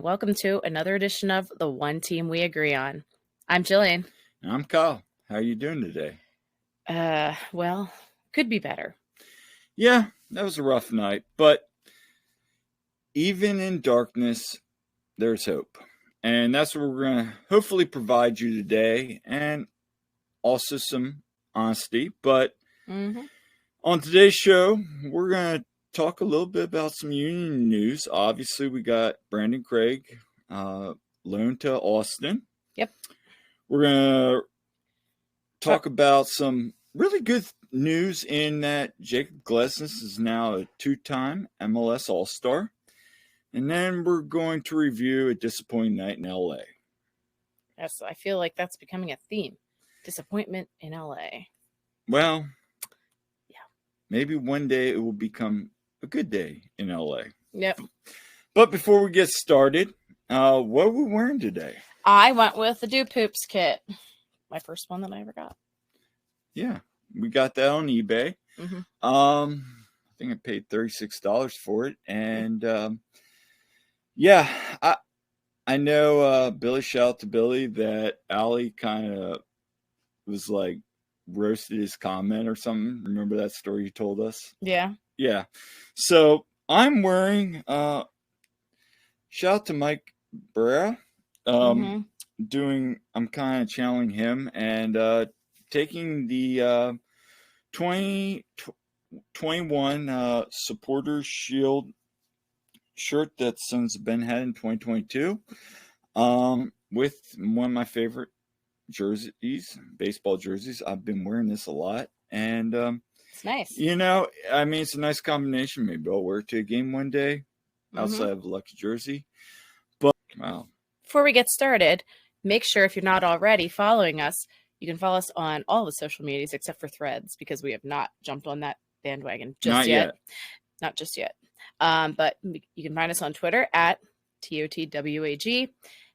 welcome to another edition of The One Team We Agree On. I'm Jillian. And I'm Kyle. How are you doing today? Well, could be better. Yeah, that was a rough night, but even in darkness, there's hope. And that's what we're going to hopefully provide you today, and also some honesty. But on today's show, we're going to talk a little bit about some Union news. Obviously, we got Brandon Craig loaned to Austin. Yep. We're going to talk about some really good news in that Jacob Glessnes is now a two-time MLS All-Star. And then we're going to review a disappointing night in LA. Yes, I feel like that's becoming a theme. Disappointment in LA. Well, yeah. Maybe one day it will become a good day in LA. Yep. But before we get started, what are we wearing today? I went with the Do Poops kit. My first one that I ever got. Yeah, we got that on eBay. I think I paid $36 for it, and yeah, I know Billy. Shout out to Billy that Allie kind of was like roasted his comment or something. Remember that story you told us? Yeah. Yeah. So I'm wearing. Shout out to Mike Barrera. I'm kind of channeling him and taking the 2021 Supporters Shield shirt that Sons of Ben had in 2022 with one of my favorite jerseys, baseball jerseys. I've been wearing this a lot, and it's nice. You know, I mean, it's a nice combination. Maybe I'll wear it to a game one day outside of a lucky jersey. But wow. Before we get started, make sure if you're not already following us, you can follow us on all the social medias except for Threads, because we have not jumped on that bandwagon just yet. Not just yet. But you can find us on Twitter at theoteamweagreeon.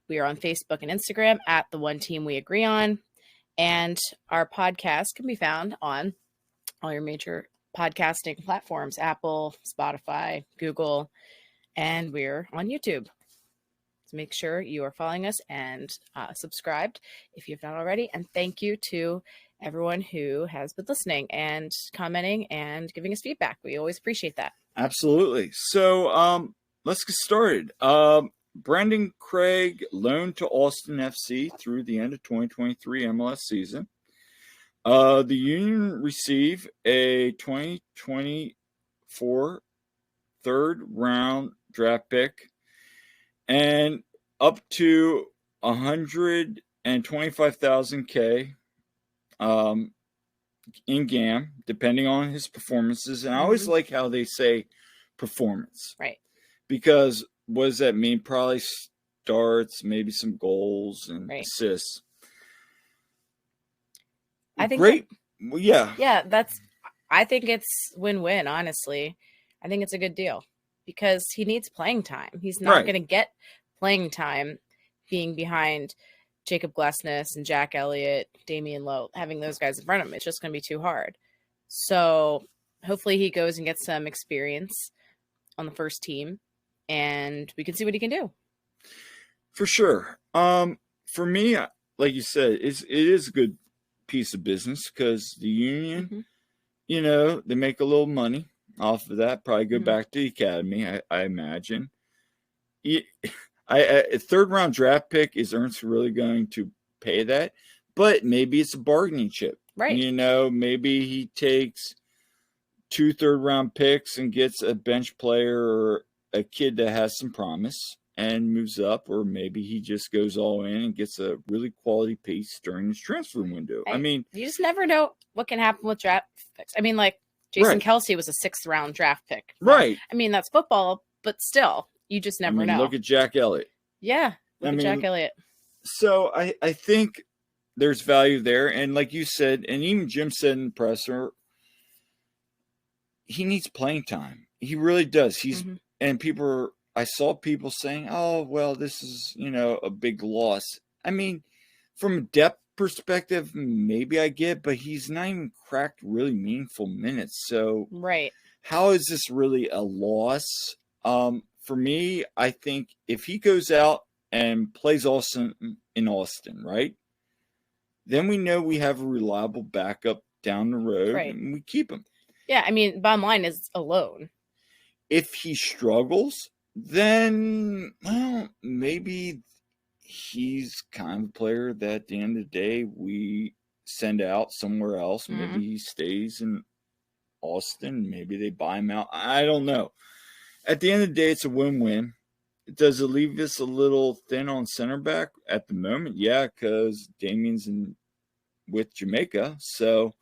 We are on Facebook and Instagram at The One Team We Agree On. And our podcast can be found on all your major podcasting platforms, Apple, Spotify, Google, and we're on YouTube. Make sure you are following us and subscribed if you've not already. And thank you to everyone who has been listening and commenting and giving us feedback. We always appreciate that. Absolutely. So let's get started. Brandon Craig loaned to Austin FC through the end of 2023 MLS season. The Union receive a 2024 third-round draft pick and up to 125,000 K in GAM, depending on his performances. And I always like how they say performance. Right. Because what does that mean? Probably starts, maybe some goals and assists. I think great. Well, yeah. Yeah, I think it's win-win, honestly. I think it's a good deal. Because he needs playing time. He's not going to get playing time being behind Jacob Glessnes and Jack Elliott, Damian Lowe, having those guys in front of him. It's just going to be too hard. So hopefully he goes and gets some experience on the first team, and we can see what he can do. For sure. For me, like you said, it is a good piece of business because the Union, you know, they make a little money off of that. Probably go back to the academy, I imagine. A third-round draft pick, is Ernst really going to pay that? But maybe it's a bargaining chip. Right. You know, maybe he takes 2 third-round picks and gets a bench player or a kid that has some promise and moves up, or maybe he just goes all in and gets a really quality piece during his transfer window. I mean, you just never know what can happen with draft picks. I mean, like, Jason Kelsey was a 6th-round draft pick. Right. I mean, that's football, but still, you just never know. Look at Jack Elliott. Yeah, look at Jack Elliott. So I think there's value there. And like you said, and even Jim said in the presser, he needs playing time. He really does. And I saw people saying, oh, well, this is, you know, a big loss. I mean, from a depth perspective, maybe I get, but he's not even cracked really meaningful minutes. So how is this really a loss? for me, I think if he goes out and plays Austin in Austin, right? Then we know we have a reliable backup down the road, Right. and we keep him. Yeah, I mean, bottom line is alone. If he struggles, then, well, maybe he's kind of a player that at the end of the day we send out somewhere else. Mm-hmm. Maybe he stays in Austin. Maybe they buy him out. I don't know. At the end of the day, it's a win-win. Does it leave us a little thin on center back at the moment? Yeah, because Damien's with Jamaica. So,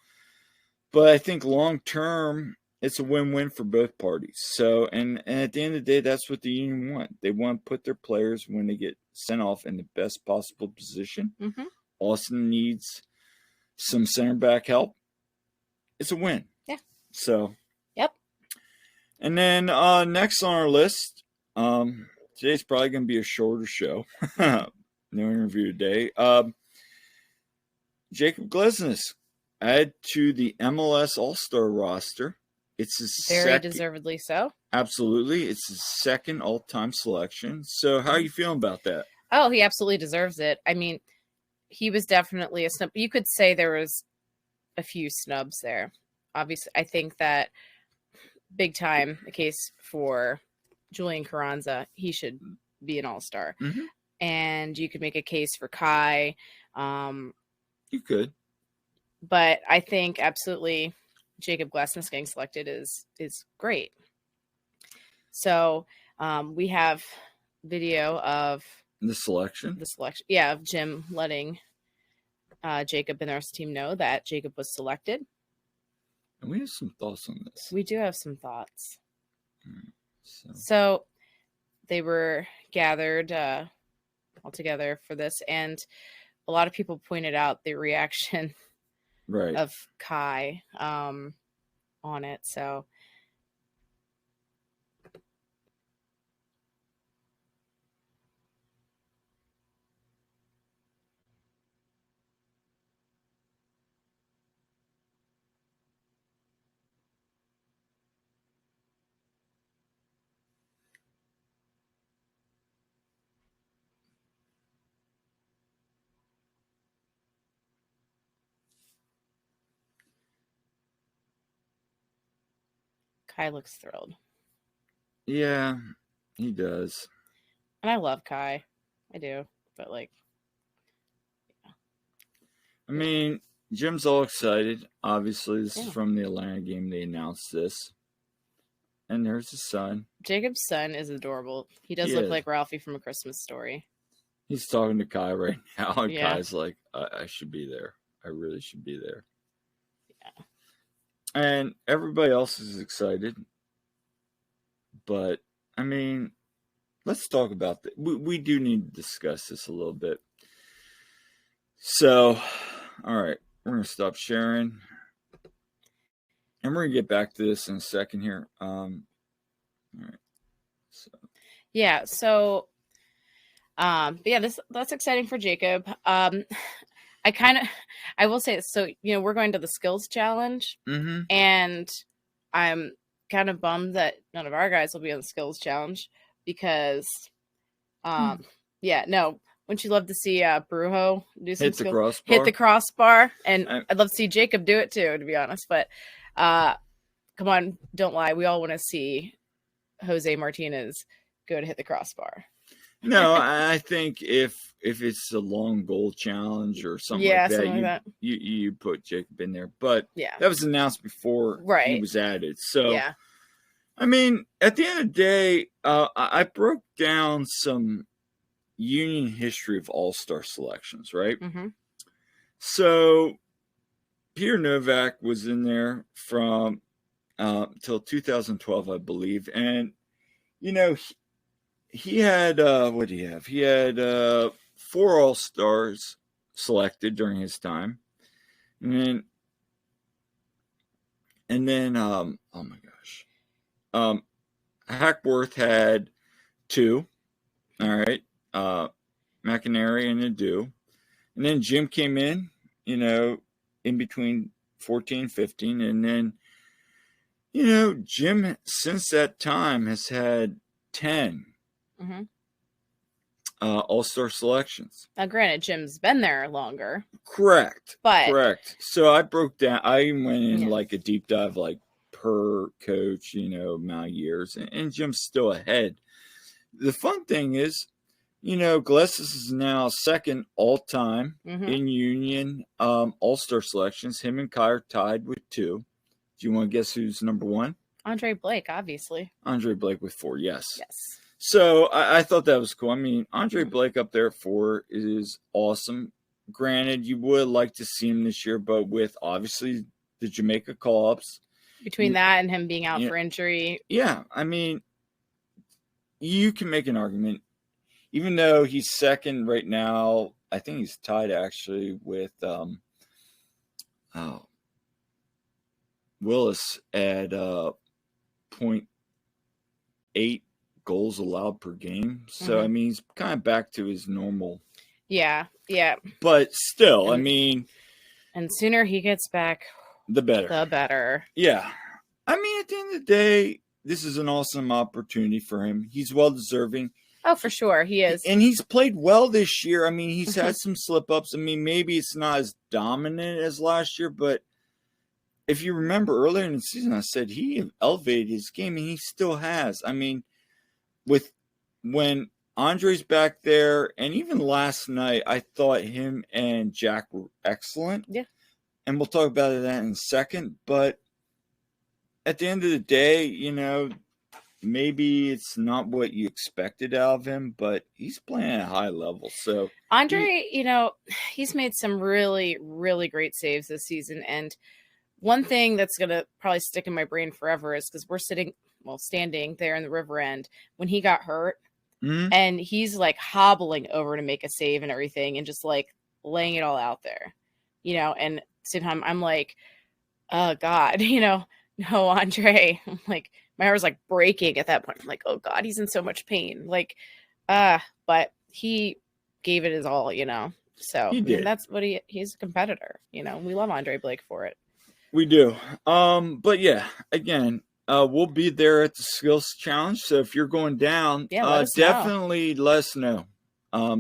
but I think long term, it's a win-win for both parties. So, and at the end of the day, that's what the union want. They want to put their players, when they get sent off, in the best possible position. Mm-hmm. Austin needs some center back help. It's a win. Yeah. So. Yep. And then next on our list, today's probably going to be a shorter show. No interview today. Jacob Glessnes added to the MLS All-Star roster. It's his very deservedly so. Absolutely. It's his second all-time selection. So how are you feeling about that? Oh, he absolutely deserves it. I mean, he was definitely a snub. You could say there was a few snubs there. Obviously, I think that big time the case for Julian Carranza. He should be an all-star. Mm-hmm. And you could make a case for Kai. You could. But I think absolutely Jacob Glessnes getting selected is great. So we have video of the selection. Yeah, of Jim letting Jacob and the rest of the team know that Jacob was selected. And we have some thoughts on this. We do have some thoughts. So they were gathered all together for this, and a lot of people pointed out the reaction of Kai on it. So Kai looks thrilled. Yeah, he does. And I love Kai. I do. But yeah. I mean, Jim's all excited. Obviously, this is from the Atlanta game. They announced this. And there's his son. Jacob's son is adorable. He does look like Ralphie from A Christmas Story. He's talking to Kai right now. And Kai's like, I should be there. I really should be there. Yeah. And everybody else is excited. But, I mean, let's talk about that. We do need to discuss this a little bit. So, all right. We're going to stop sharing. And we're going to get back to this in a second here. All right. Yeah. So, that's exciting for Jacob. I will say, so, we're going to the skills challenge, and I'm kind of bummed that none of our guys will be on the skills challenge because, wouldn't you love to see Brujo do some hit the crossbar, and I'd love to see Jacob do it too, to be honest. But come on, don't lie. We all want to see Jose Martinez go to hit the crossbar. No, I think if it's a long goal challenge or something like that, you put Jacob in there. But that was announced before he was added. So, I mean, at the end of the day, I broke down some union history of all-star selections, right? Mm-hmm. So, Peter Novak was in there from till 2012, I believe. And, he had, what did he have? He had 4 All-Stars selected during his time. And then, oh my gosh. Hackworth had 2. All right. McInerney and Adu. And then Jim came in, in between 14 and 15. And then, Jim, since that time, has had 10 Mm-hmm. All-Star selections. Now, granted, Jim's been there longer. Correct. But correct. So I broke down. I went in Yeah. like a deep dive, like per coach, amount of years, and Jim's still ahead. The fun thing is, Glessnes is now second all-time in Union All-Star selections. Him and Kai are tied with 2. Do you want to guess who's number 1? Andre Blake, obviously. Andre Blake with 4, yes. Yes. So I thought that was cool. I mean, Andre Blake up there at 4 is awesome. Granted, you would like to see him this year, but with obviously the Jamaica call-ups. Between that and him being out for injury. Yeah, I mean, you can make an argument. Even though he's second right now, I think he's tied actually with Willis at 0.8 goals allowed per game. So, I mean, he's kind of back to his normal. Yeah. But still, I mean. And sooner he gets back, the better. The better. Yeah. I mean, at the end of the day, this is an awesome opportunity for him. He's well-deserving. Oh, for sure. He is. And he's played well this year. I mean, he's had some slip-ups. I mean, maybe it's not as dominant as last year, but if you remember earlier in the season, I said he elevated his game, and he still has. I mean, when Andre's back there, and even last night, I thought him and Jack were excellent. Yeah. And we'll talk about that in a second. But at the end of the day, maybe it's not what you expected out of him, but he's playing at a high level. So Andre, he's made some really, really great saves this season. And one thing that's going to probably stick in my brain forever is because we're standing there in the river end when he got hurt, and he's like hobbling over to make a save and everything, and just like laying it all out there, and at the same time I'm like, oh God, no, Andre. I'm like, my heart was like breaking at that point. I'm like, oh God, he's in so much pain. Like, but he gave it his all, so he did. And that's what he's a competitor, we love Andre Blake for it. We do. But yeah, again, we'll be there at the skills challenge. So if you're going down, definitely let us know.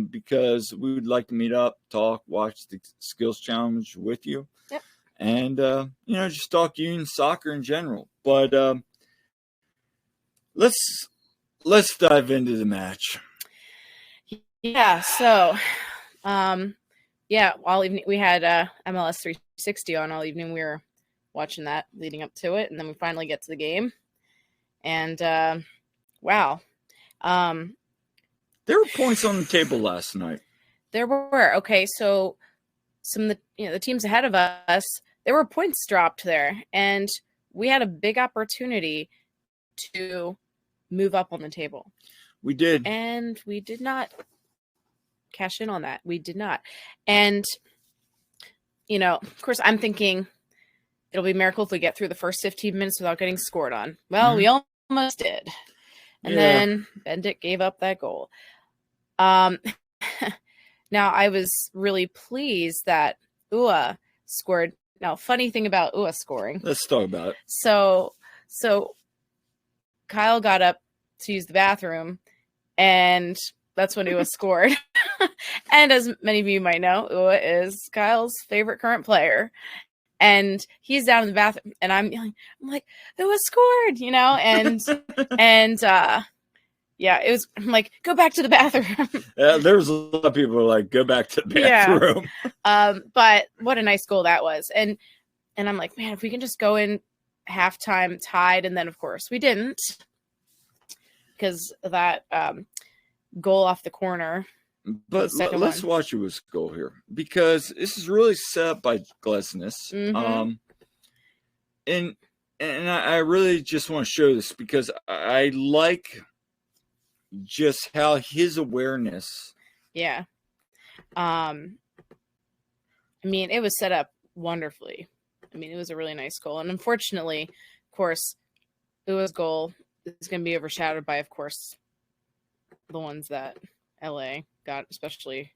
Because we would like to meet up, talk, watch the skills challenge with you. Yep. And just talk union soccer in general. But let's dive into the match. Yeah, so all evening we had MLS 360 on all evening. We were watching that leading up to it, and then we finally get to the game. And wow. There were points on the table last night. There were. Okay, so some of the teams ahead of us, there were points dropped there, and we had a big opportunity to move up on the table. We did. And we did not cash in on that. We did not. And, of course, I'm thinking it'll be a miracle if we get through the first 15 minutes without getting scored on. Well, we almost did. And then Bendit gave up that goal. Now, I was really pleased that Ua scored. Now, funny thing about Ua scoring. Let's talk about it. So Kyle got up to use the bathroom, and that's when Ua scored. And as many of you might know, Ua is Kyle's favorite current player. And he's down in the bathroom, and I'm like, Ua scored, and it was, I'm like, go back to the bathroom. There was a lot of people who were like, go back to the bathroom. Yeah. But what a nice goal that was. And I'm like, man, if we can just go in halftime tied, and then of course we didn't, because of that goal off the corner. But let's watch Ua's goal here, because this is really set up by Glessnes. And I really just want to show this, because I like just how his awareness. Yeah. I mean, it was set up wonderfully. I mean, it was a really nice goal. And unfortunately, of course, Ua's goal is going to be overshadowed by, of course, the ones that LA got, especially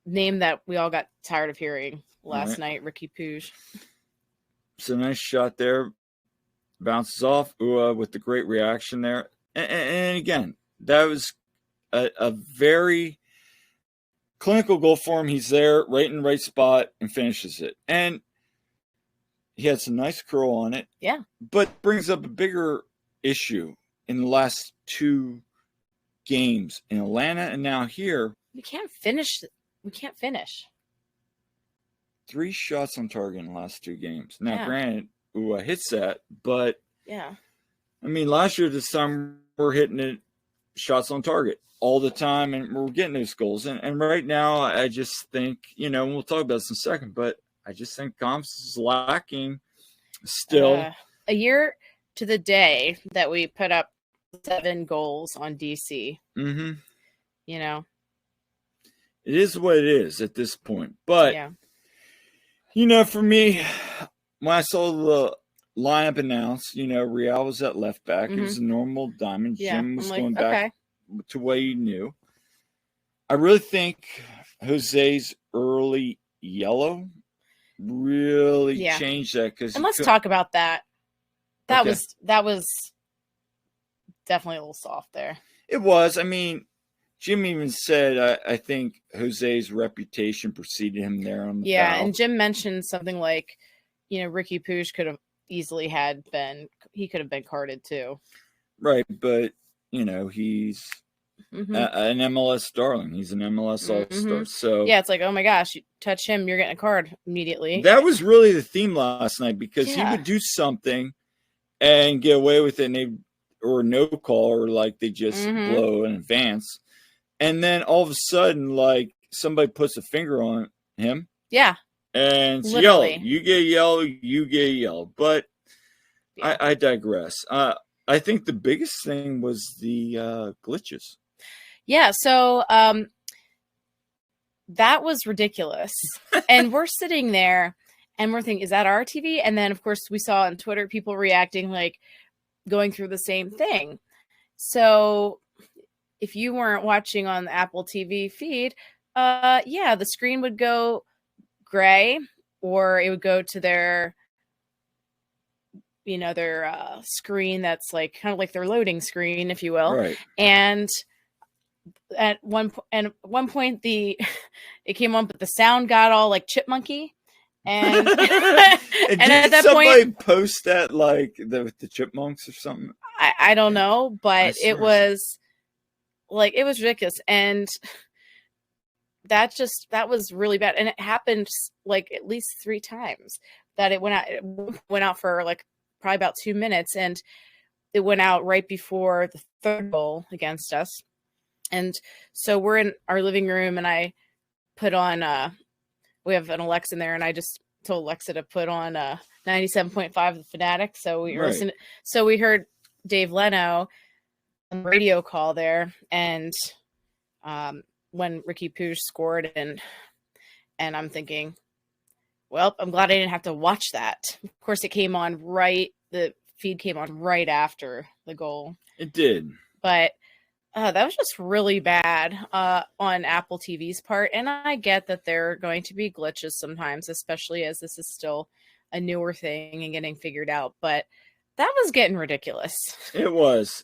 name that we all got tired of hearing last night, Ricky Puig. It's a nice shot there. Bounces off. Ua with the great reaction there. And again, that was a very clinical goal for him. He's there, right in the right spot, and finishes it. And he had some nice curl on it. Yeah. But brings up a bigger issue in the last 2 games in Atlanta and now here. We can't finish. 3 shots on target in the last 2 games. Now, granted, hits that, but yeah. I mean, last year this time we're hitting it shots on target all the time, and we're getting those goals. And right now, I just think, and we'll talk about this in a second, but I just think confidence is lacking still. A year to the day that we put up 7 goals on DC. Mm-hmm. It is what it is at this point. But, for me, when I saw the lineup announced, Real was at left back. Mm-hmm. It was a normal diamond. Yeah. Jim was going back to what he knew. I really think Jose's early yellow really changed that. And let's talk about that. That was definitely a little soft there. It was. I mean, Jim even said, I think Jose's reputation preceded him there on the foul. And Jim mentioned something like, Ricky Puig could have easily he could have been carded too. Right, but, he's an MLS darling. He's an MLS all-star. So yeah, it's like, oh my gosh, you touch him, you're getting a card immediately. That was really the theme last night, because he would do something and get away with it, or no call, or like they just blow in advance. And then all of a sudden, like, somebody puts a finger on him. Yeah. And it's yellow. You get yellow, you get yellow. But I digress. I think the biggest thing was the glitches. Yeah, so that was ridiculous. And we're sitting there and we're thinking, is that our TV? And then, of course, we saw on Twitter people reacting, like, going through the same thing. So if you weren't watching on the Apple TV feed, the screen would go gray, or it would go to their screen that's like kind of like their loading screen, if you will. Right. And at one point it came on, but the sound got all like chipmunky. And and at that point post that like the chipmunks or something. I don't know, but it was ridiculous. And that was really bad. And it happened like at least 3 times that it went out for like probably about 2 minutes, and it went out right before the 3rd goal against us. And so we're in our living room, and I put on we have an Alexa in there, and I just told Alexa to put on 97.5 The Fanatic. So we listened. So we heard Dave Leno on the radio call there, and when Ricky Puig scored, and I'm thinking, well, I'm glad I didn't have to watch that. Of course, it came on the feed came on right after the goal. It did. But that was just really bad on Apple TV's part. And I get that there are going to be glitches sometimes, especially as this is still a newer thing and getting figured out. But that was getting ridiculous. It was.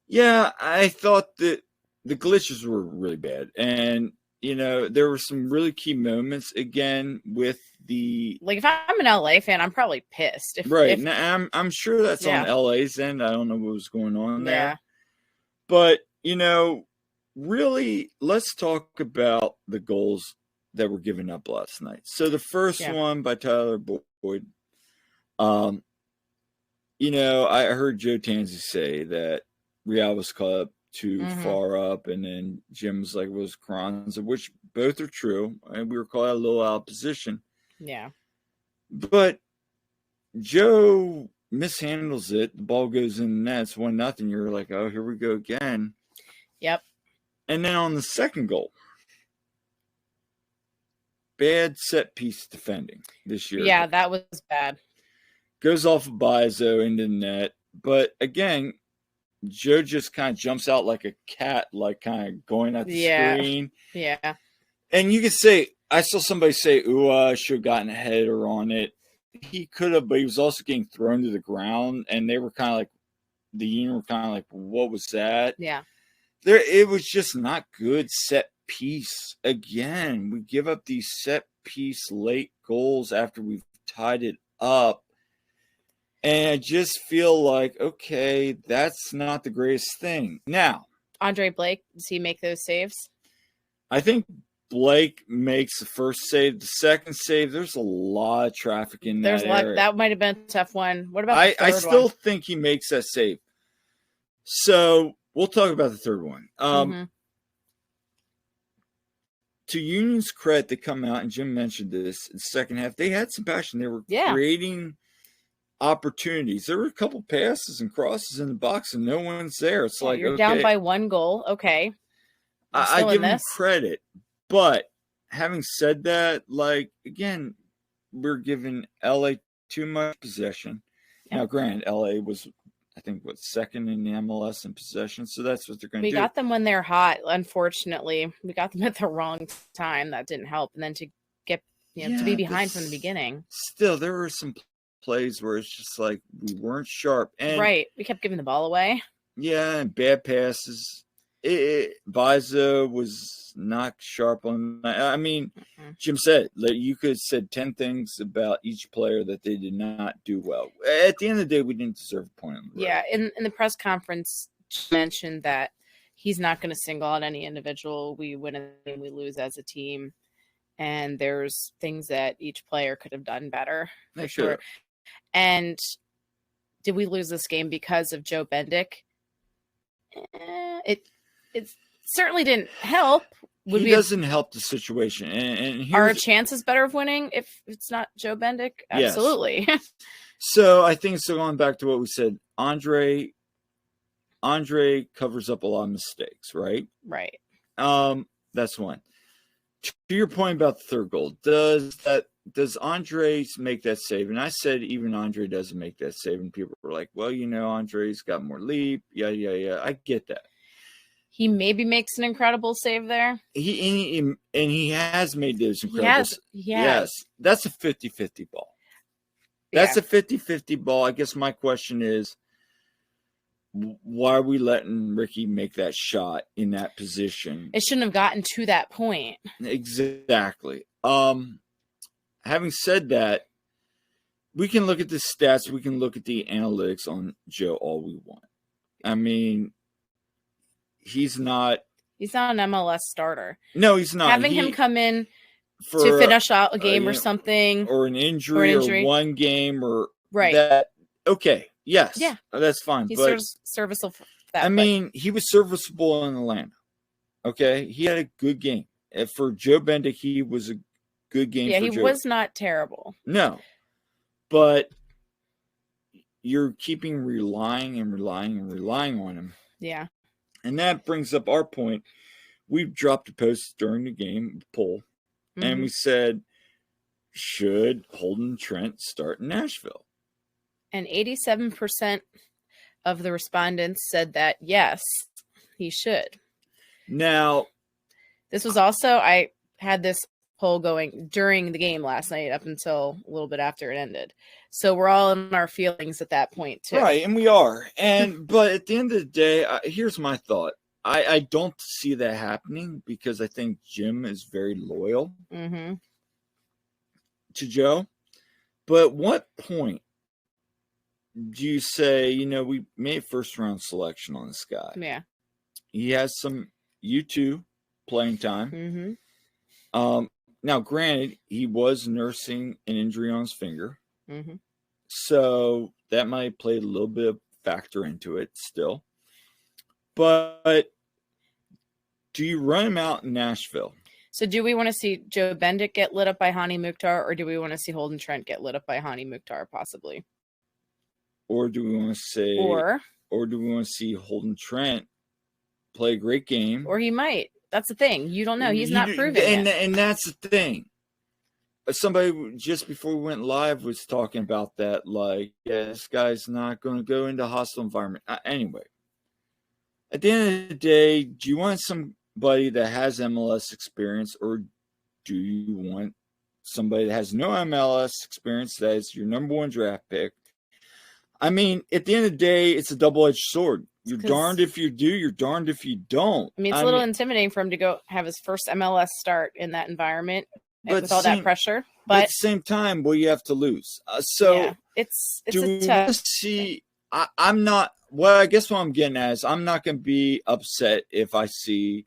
Yeah, I thought that the glitches were really bad. And, there were some really key moments again with the... Like, if I'm an LA fan, I'm probably pissed. Now, I'm sure that's on LA's end. I don't know what was going on there. But, really, let's talk about the goals that were given up last night. So the first one by Tyler Boyd, I heard Joe Tanzi say that Real was caught up too far up, and then Jim was like, was Carranza, which both are true, and we were caught a little out of position. Yeah. But Joe mishandles it. The ball goes in the net. It's 1-0. You're like, oh, here we go again. Yep. And then on the second goal, bad set piece defending this year. Yeah, that was bad. Goes off of Bizo into the net. But again, Joe just kind of jumps out like a cat, like kind of going at the screen. Yeah. And you could say, I saw somebody say, I should have gotten a header on it. He could have, but he was also getting thrown to the ground, and they were kind of like the Union were kind of like, what was that? Yeah. It was just not good set piece. Again, we give up these set piece late goals after we've tied it up. And I just feel like, okay, that's not the greatest thing. Now, Andre Blake, does he make those saves? I think Blake makes the first save. The second save, there's a lot of traffic in that area. That might have been a tough one. What about the third I still think he makes that save. So we'll talk about the third one. To Union's credit, they come out, and Jim mentioned this in the second half. They had some passion. They were creating opportunities. There were a couple passes and crosses in the box, and no one's there. It's like, you're down by 1 goal. Okay. I give them credit. But having said that, like, again, we're giving LA too much possession. Yeah. Now, granted, LA was, I think, second in the MLS in possession, so that's what they're going to do. We got them when they're hot, unfortunately. We got them at the wrong time. That didn't help. And then to get, to be behind from the beginning. Still, there were some plays where it's just like we weren't sharp. And right. We kept giving the ball away. Yeah, and bad passes. Biza was not sharp on that. I mean, Jim said that you could have said 10 things about each player that they did not do well. At the end of the day, we didn't deserve a point on the road. Yeah, in the press conference, mentioned that he's not going to single out any individual. We win and we lose as a team. And there's things that each player could have done better. For sure. And did we lose this game because of Joe Bendik? It certainly didn't help. He doesn't help the situation. And are our chances better of winning if it's not Joe Bendik? Absolutely. Yes. So I think so going back to what we said, Andre covers up a lot of mistakes, right? Right. That's one. To your point about the third goal, does Andre make that save? And I said even Andre doesn't make that save, and people were like, well, Andre's got more leap. Yeah. I get that. He maybe makes an incredible save there. He has made those incredible saves. Yes. That's a 50-50 ball. That's a 50-50 ball. I guess my question is, why are we letting Ricky make that shot in that position? It shouldn't have gotten to that point. Exactly. Having said that, we can look at the stats. We can look at the analytics on Joe all we want. I mean, he's not an MLS starter. No, he's not. Having him come in to finish out a game or something. Or an injury or one game or right. That. Okay. Yes. Yeah. That's fine. He's serviceable for that. I mean, he was serviceable in Atlanta. Okay. He had a good game. For Joe Bendik, he was a good game. Yeah, for he Joe. was not terrible. No. But you're keeping relying on him. Yeah. And that brings up our point. We dropped a post during the game poll, and we said, should Holden Trent start in Nashville? And 87% of the respondents said that, yes, he should. Now, this was also, I had this poll going during the game last night up until a little bit after it ended. So we're all in our feelings at that point too. Right, and we are. But at the end of the day, here's my thought. I don't see that happening because I think Jim is very loyal to Joe. But at what point do you say, we made first round selection on this guy? Yeah. He has some U2 playing time. Now, granted, he was nursing an injury on his finger. So that might play a little bit of factor into it still. But do you run him out in Nashville? So do we want to see Joe Bendik get lit up by Hani Mukhtar, or do we want to see Holden Trent get lit up by Hani Mukhtar possibly? Or do we want to say, or do we want to see Holden Trent play a great game? Or he might. That's the thing. You don't know. He's not proven it. And that's the thing. Somebody just before we went live was talking about that. Like, this guy's not going to go into a hostile environment. Anyway, at the end of the day, do you want somebody that has MLS experience, or do you want somebody that has no MLS experience that is your number one draft pick? I mean, at the end of the day, it's a double-edged sword. You're darned if you do, you're darned if you don't. I mean, it's a little intimidating for him to go have his first MLS start in that environment with all that pressure. But at the same time, well, you have to lose. It's do a we tough. Want to see? I'm not. Well, I guess what I'm getting at is I'm not going to be upset if I see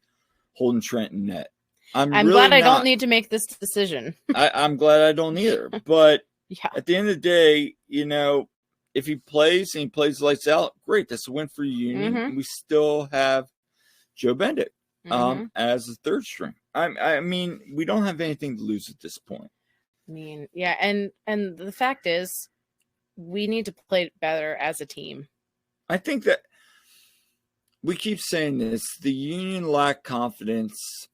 Holden Trent in net. I'm really glad I don't need to make this decision. I'm glad I don't either. But at the end of the day, you know, if he plays and he plays lights out, great. That's a win for Union. Mm-hmm. We still have Joe Bendick as the third string. I mean, we don't have anything to lose at this point. I mean, yeah, and the fact is, we need to play better as a team. I think that we keep saying this. The Union lack confidence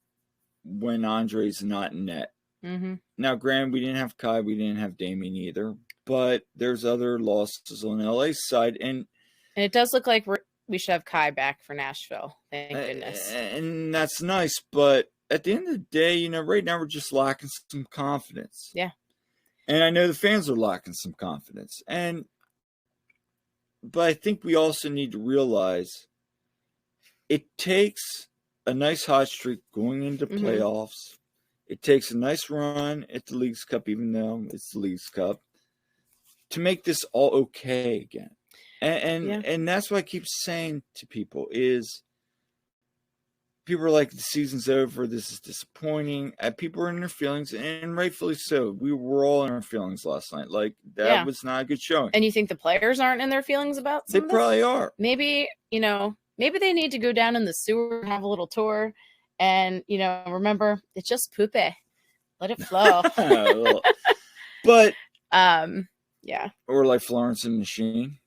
when Andre's not in net. Mm-hmm. Now, granted, we didn't have Kai, we didn't have Damien either, but there's other losses on LA's side, and it does look like we should have Kai back for Nashville. Thank goodness. And that's nice, but at the end of the day, you know, right now we're just lacking some confidence. Yeah. And I know the fans are lacking some confidence. But I think we also need to realize it takes a nice hot streak going into playoffs. It takes a nice run at the Leagues Cup, even though it's the Leagues Cup, to make this all okay again. And that's what I keep saying to people is people are like, the season's over, this is disappointing. People are in their feelings, and rightfully so. We were all in our feelings last night. Like, that was not a good showing. And you think the players aren't in their feelings about something? They probably are. Maybe, you know, maybe they need to go down in the sewer and have a little tour. And, you know, remember, it's just poop. Let it flow. But, yeah. Or like Florence and the Machine.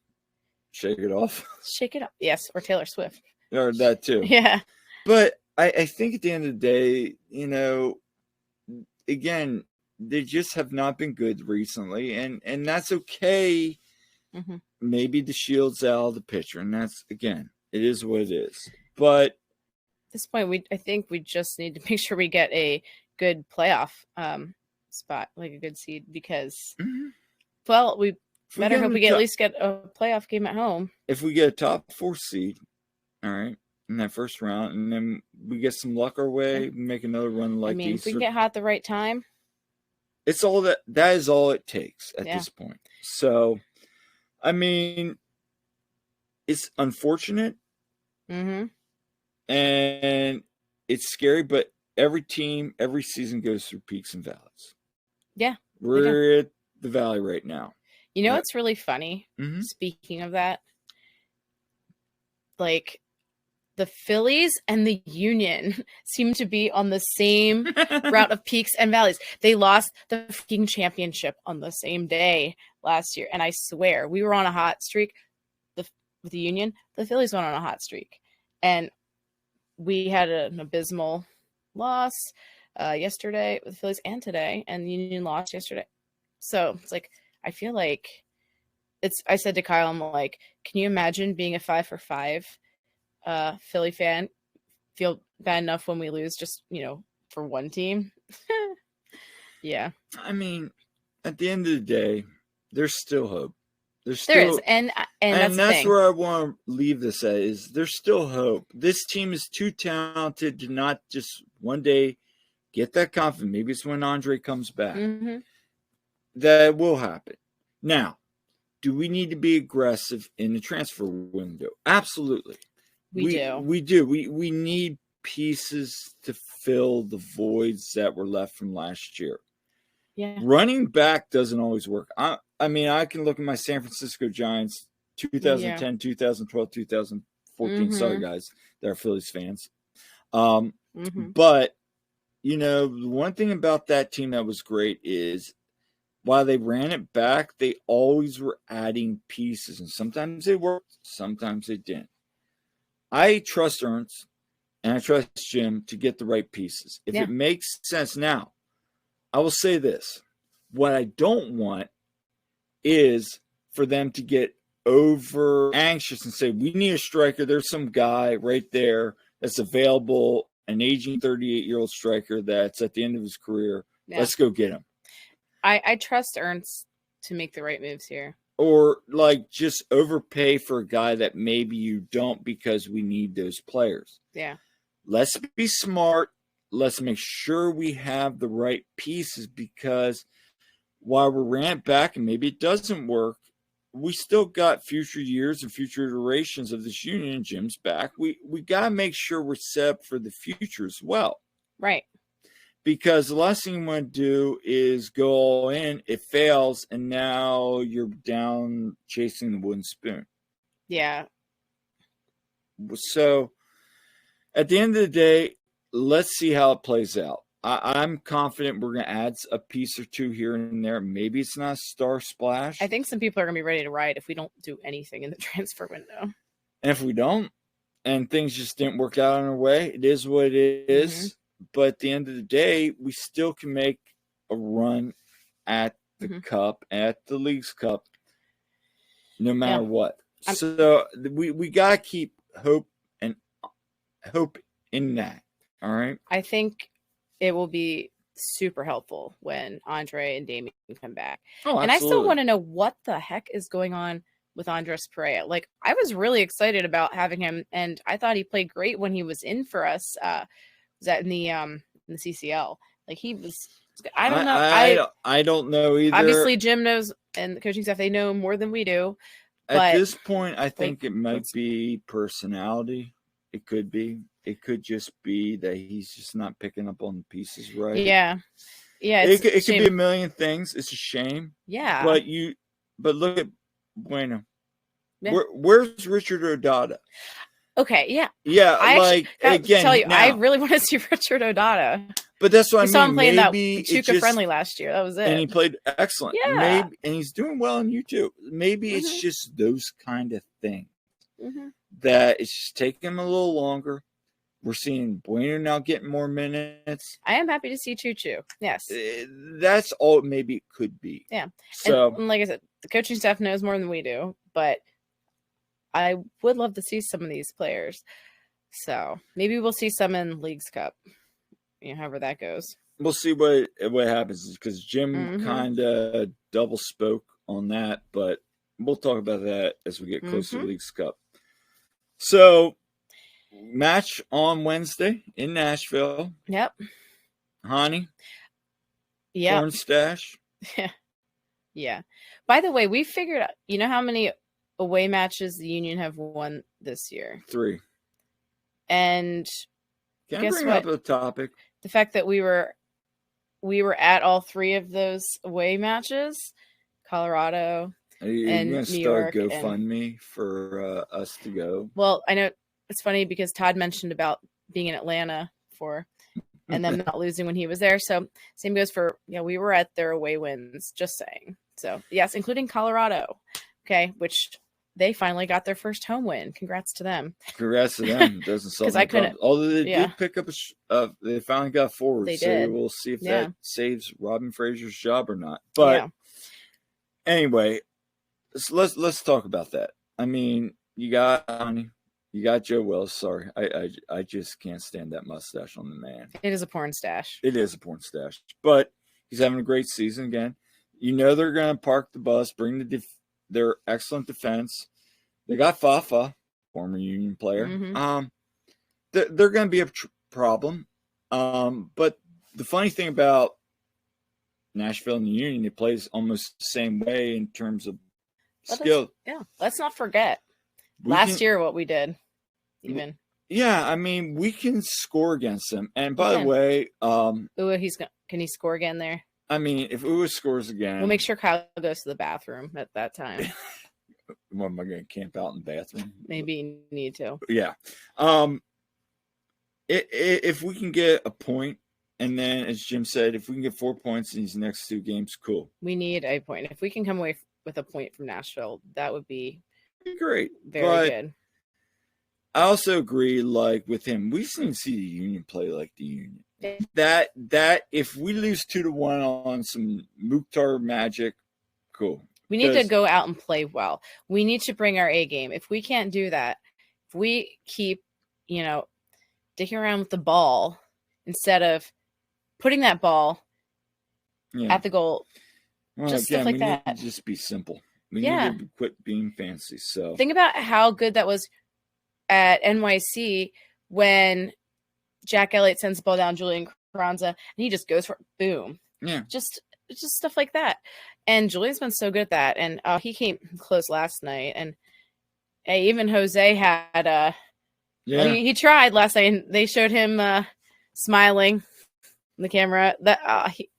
Shake it off. Shake it up. Yes. Or Taylor Swift. Or that too. Yeah. But I think at the end of the day, you know, again, they just have not been good recently. And that's okay. Mm-hmm. Maybe the shield's out of the picture. And that's, again, it is what it is. But at this point, I think we just need to make sure we get a good playoff spot, like a good seed, because, well, we better hope we at least get a playoff game at home. If we get a top 4 seed, all right, in that first round, and then we get some luck our way, make another run like these. If we can get hot at the right time. It's all that is all it takes at this point. So, I mean, it's unfortunate. Mm-hmm. And it's scary, but every team, every season goes through peaks and valleys. Yeah. We're at the valley right now. You know what's really funny? Mm-hmm. Speaking of that, like, the Phillies and the Union seem to be on the same route of peaks and valleys. They lost the freaking championship on the same day last year. And I swear, we were on a hot streak with the Union. The Phillies went on a hot streak. And we had an abysmal loss yesterday with the Phillies and today. And the Union lost yesterday. So it's like, I feel like I said to Kyle, I'm like, can you imagine being a 5-for-5 Philly fan, feel bad enough when we lose just, you know, for one team? Yeah. I mean, at the end of the day, there's still hope. There is. And that's where I want to leave this at, is there's still hope. This team is too talented to not just one day get that confidence. Maybe it's when Andre comes back. Mm-hmm. That will happen. Now, do we need to be aggressive in the transfer window? Absolutely. We do. We need pieces to fill the voids that were left from last year. Yeah. Running back doesn't always work. I mean, I can look at my San Francisco Giants 2010, 2012, 2014. Sorry, guys, that are Phillies fans. But, you know, one thing about that team that was great is while they ran it back, they always were adding pieces. And sometimes they worked, sometimes they didn't. I trust Ernst and I trust Jim to get the right pieces. If it makes sense now, I will say this. What I don't want is for them to get over anxious and say, we need a striker. There's some guy right there that's available, an aging 38-year-old striker that's at the end of his career. Yeah. Let's go get him. I trust Ernst to make the right moves here. or like just overpay for a guy that maybe you don't because we need those players. Yeah. Let's be smart. Let's make sure we have the right pieces, because while we're ran back and maybe it doesn't work, we still got future years and future iterations of this union. Jim's back. We got to make sure we're set up for the future as well. Right. Because the last thing you want to do is go all in, it fails, and now you're down chasing the wooden spoon. Yeah. So at the end of the day, let's see how it plays out. I'm confident we're going to add a piece or two here and there. Maybe it's not a star splash. I think some people are going to be ready to ride if we don't do anything in the transfer window. And if we don't, and things just didn't work out in our way, it is what it is. Mm-hmm. But at the end of the day, we still can make a run at the Cup, at the League's Cup, no matter what. So we got to keep hope in that. All right. I think it will be super helpful when Andre and Damien come back. Oh, and I still want to know what the heck is going on with Andres Perea. Like, I was really excited about having him, and I thought he played great when he was in for us. Was that in the CCL? Like, he was. I don't know. I don't know either. Obviously, Jim knows, and the coaching staff, they know more than we do. At this point, I think it might be personality. It could be. It could just be that he's just not picking up on the pieces right. Yeah. Yeah. It could be a million things. It's a shame. Yeah. But look at Bueno. Yeah. Where's Richard Odada? Okay. Yeah. Yeah. I tell you, I really want to see Richard Odada. But that's what I mean. Saw him playing that Pachuca friendly last year. That was it. And he played excellent. Yeah. Maybe, and he's doing well on YouTube. Maybe it's just those kind of things that it's just taking him a little longer. We're seeing Bueno now getting more minutes. I am happy to see Choo Choo. Yes. That's all maybe it could be. Yeah. So, and like I said, the coaching staff knows more than we do, but I would love to see some of these players. So maybe we'll see some in League's Cup. However that goes. We'll see what happens, because Jim kind of double spoke on that, but we'll talk about that as we get closer to League's Cup. So, match on Wednesday in Nashville. Yep. Honey. Yeah. Corn stash. Yeah. Yeah. By the way, we figured out, how many away matches the Union have won this year? 3. And can I bring up a topic? The fact that we were at all 3 of those away matches, Colorado and New York. Are you going to start GoFundMe for us to go? Well, I know it's funny because Todd mentioned about being in Atlanta and them not losing when he was there. So same goes for, we were at their away wins, just saying. So yes, including Colorado. Okay. Which they finally got their first home win. Congrats to them. Congrats to them. Doesn't solve I couldn't. Although they did pick up they finally got forward. They did. We'll see if that saves Robin Fraser's job or not. But anyway, let's talk about that. I mean, you got Joe Wells. Sorry, I just can't stand that mustache on the man. It is a porn stash. It is a porn stash. But he's having a great season again. They're going to park the bus, bring their excellent defense. They got Fafa, former Union player. They're going to be a problem. But the funny thing about Nashville and the Union, it plays almost the same way in terms of skill. Let's not forget last year what we did. Even. Yeah, I mean, we can score against them. And by the way, can he score again there? I mean, if Uwa scores again, we'll make sure Kyle goes to the bathroom at that time. What, am I going to camp out in the bathroom? Maybe you need to. Yeah. If we can get a point, and then as Jim said, if we can get 4 points in these next 2 games, cool. We need a point. If we can come away with a point from Nashville, that would be great. Very good. I also agree, like with him, we just need to see the Union play like the Union. That if we lose 2-1 on some Mukhtar magic, cool. We need to go out and play well. We need to bring our A game. If we can't do that, if we keep, dicking around with the ball instead of putting that ball at the goal, well, just again, stuff like we that. Need to just be simple. We need to quit being fancy. So think about how good that was at NYC when Jack Elliott sends the ball down Julian Carranza and he just goes for it. Boom. Yeah. Just stuff like that. And Julian's been so good at that. And he came close last night. And even Jose had well, he tried last night, and they showed him smiling on the camera. That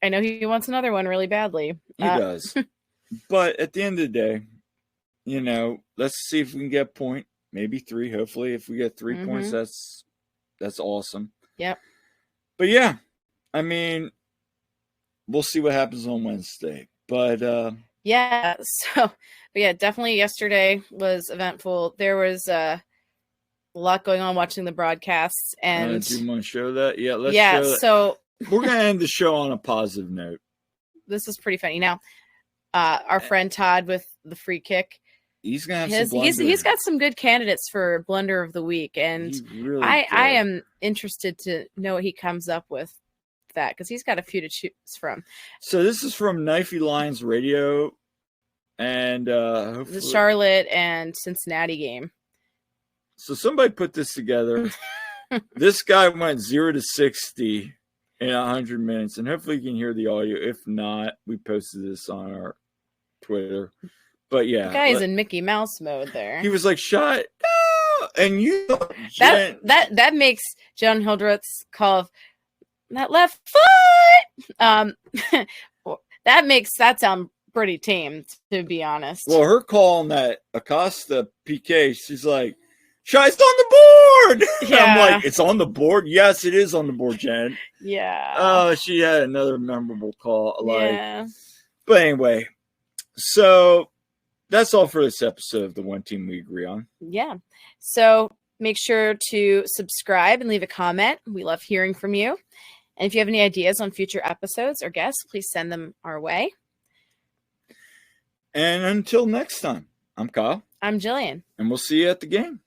I know he wants another one really badly. He does. But at the end of the day, you know, let's see if we can get a point, maybe 3. Hopefully, if we get 3 points, that's awesome. Yep. But yeah, I mean, we'll see what happens on Wednesday. But yeah, but yeah, definitely yesterday was eventful. There was a lot going on watching the broadcasts, and do you want to show that? Yeah, let's show that. So we're gonna end the show on a positive note. This is pretty funny. Now, our friend Todd with the free kick. He's gonna have some he's got some good candidates for blunder of the week, and really I am interested to know what he comes up with that, because he's got a few to choose from. So this is from Knifey Lions Radio, and the Charlotte and Cincinnati game. So somebody put this together. This guy went 0 to 60 in 100 minutes, and hopefully you can hear the audio. If not, we posted this on our Twitter. But yeah, the guy is in Mickey Mouse mode there. He was like, "Shot!" And you that makes John Hildreth's call of that left foot. That makes that sound pretty tame, to be honest. Well, her call on that Acosta PK, she's like, "Shot's on the board." Yeah. I'm like, "It's on the board." Yes, it is on the board, Jen. Yeah. She had another memorable call. Yeah. But anyway, so that's all for this episode of the One Team We Agree On. Yeah. So make sure to subscribe and leave a comment. We love hearing from you. And if you have any ideas on future episodes or guests, please send them our way. And until next time, I'm Kyle. I'm Jillian. And we'll see you at the game.